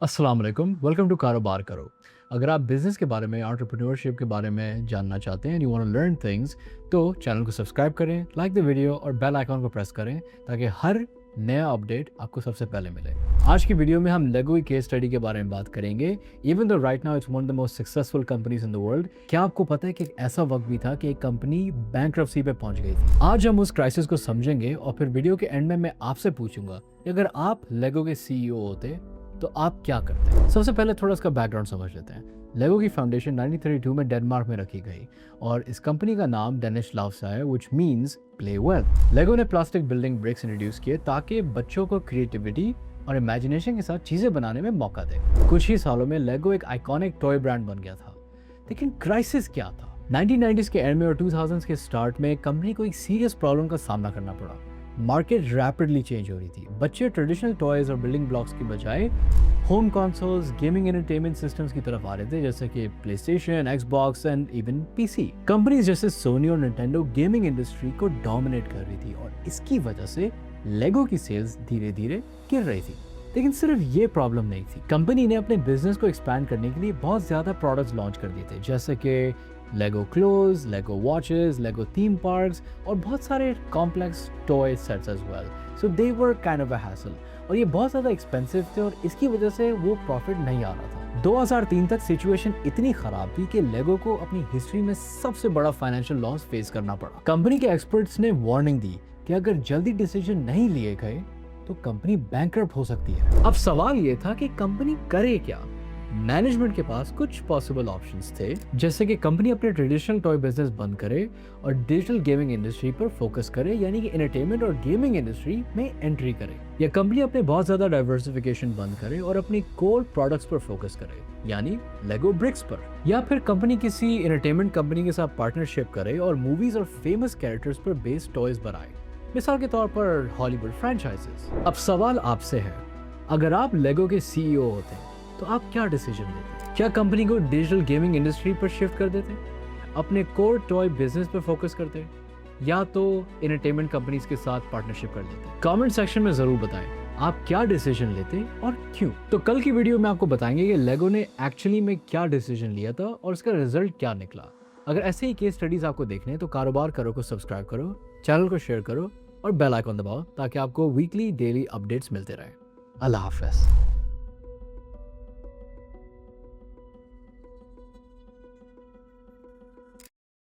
अस्सलाम वालेकुम, welcome to कारोबार करो। अगर आप बिज़नेस के बारे में, एंटरप्रेन्योरशिप के बारे में जानना चाहते हैं, you want to learn things, तो चैनल को सब्सक्राइब करें, लाइक द वीडियो और बेल आइकन को प्रेस करें ताकि हर नया अपडेट आपको सबसे पहले मिले। आज की वीडियो में हम लेगो की केस स्टडी के बारे में बात करेंगे। Even though right now it's one of the most successful companies in the world, क्या आपको पता है कि एक ऐसा वक्त भी था कि एक कंपनी बैंकरप्सी पे पहुंच गई थी। आज हम उस क्राइसिस को समझेंगे और फिर वीडियो के एंड में मैं आपसे पूछूंगा कि अगर आप लेगो के सीईओ होते तो आप क्या करते हैं। सबसे पहले थोड़ा इसका बैकग्राउंड समझ लेते हैं। लेगो की फाउंडेशन 1932 में डेनमार्क में रखी गई और इस कंपनी का नाम डेनिश लाउस है, व्हिच मींस प्ले वेल। लेगो ने प्लास्टिक बिल्डिंग ब्रिक्स इंट्रोड्यूस किए ताकि बच्चों को क्रिएटिविटी और इमेजिनेशन के साथ चीजें बनाने में मौका दे। कुछ ही सालों में लेगो एक आइकॉनिक टॉय ब्रांड बन गया था, लेकिन क्राइसिस क्या था? 1990s के एंड में और 2000s के स्टार्ट में कंपनी को एक सीरियस प्रॉब्लम का सामना करना पड़ा। मार्केट रैपिडली चेंज हो रही थी। बच्चे ट्रेडिशनल टॉयज और बिल्डिंग ब्लॉक्स की बजाय home consoles, gaming entertainment systems की तरफ आ रहे थे, जैसे कि PlayStation, Xbox and even PC. Companies जैसे सोनी और निंटेंडो गेमिंग इंडस्ट्री को डोमिनेट कर रही थी और इसकी वजह से लेगो की सेल्स धीरे धीरे गिर रही थी। लेकिन सिर्फ ये प्रॉब्लम नहीं थी, कंपनी ने अपने बिजनेस को एक्सपैंड करने के लिए बहुत ज्यादा प्रोडक्ट्स लॉन्च कर दिए थे, जैसे कि Lego clothes, Lego watches, Lego theme parks और बहुत सारे complex toy sets as well. So they were kind of a hassle और ये बहुत ज़्यादा एक्सपेंसिव थे और इसकी वजह से वो प्रॉफिट नहीं आ रहा था। 2003 तक सिचुएशन इतनी खराब थी कि लेगो को अपनी हिस्ट्री में सबसे बड़ा फाइनेंशियल लॉस फेस करना पड़ा। कंपनी के एक्सपर्ट्स ने वार्निंग दी कि अगर जल्दी डिसीजन नहीं लिए गए तो कंपनी बैंकरप्ट हो सकती है। अब सवाल ये था कि कंपनी करे क्या। मैनेजमेंट के पास कुछ पॉसिबल ऑप्शंस थे, जैसे कि कंपनी अपने ट्रेडिशनल टॉय बिजनेस बंद करे और डिजिटल गेमिंग इंडस्ट्री पर फोकस करे, यानी कि एंटरटेनमेंट और गेमिंग इंडस्ट्री में एंट्री करे, या कंपनी अपने बहुत ज्यादा डाइवर्सिफिकेशन बंद करे और अपनी कोर प्रोडक्ट्स पर फोकस करे, यानी लेगो ब्रिक्स पर, या फिर कंपनी किसी एंटरटेनमेंट कंपनी के साथ पार्टनरशिप करे और मूवीज और फेमस कैरेक्टर्स पर बेस्ड टॉयज बनाए, मिसाल के तौर पर हॉलीवुड फ्रेंचाइजेस। अब सवाल आपसे है, अगर आप लेगो के सीईओ होते तो आप क्या डिसीजन लेते? क्या कंपनी को डिजिटल गेमिंग इंडस्ट्री पर शिफ्ट कर देते, अपने कोर टॉय बिजनेस पर फोकस करते, या तो एंटरटेनमेंट कंपनीज के साथ पार्टनरशिप कर लेते? कमेंट सेक्शन में जरूर बताएं आप क्या डिसीजन लेते और क्यों। तो कल की वीडियो में आपको बताएंगे कि लेगो ने एक्चुअली में क्या डिसीजन लिया था और उसका रिजल्ट क्या निकला। अगर ऐसे ही केस स्टडीज आपको देखने हैं तो कारोबार करो को सब्सक्राइब करो, चैनल को शेयर करो और बेल आइकन दबाओ ताकि आपको वीकली डेली अपडेट्स मिलते रहे। अल्लाह हाफिज़।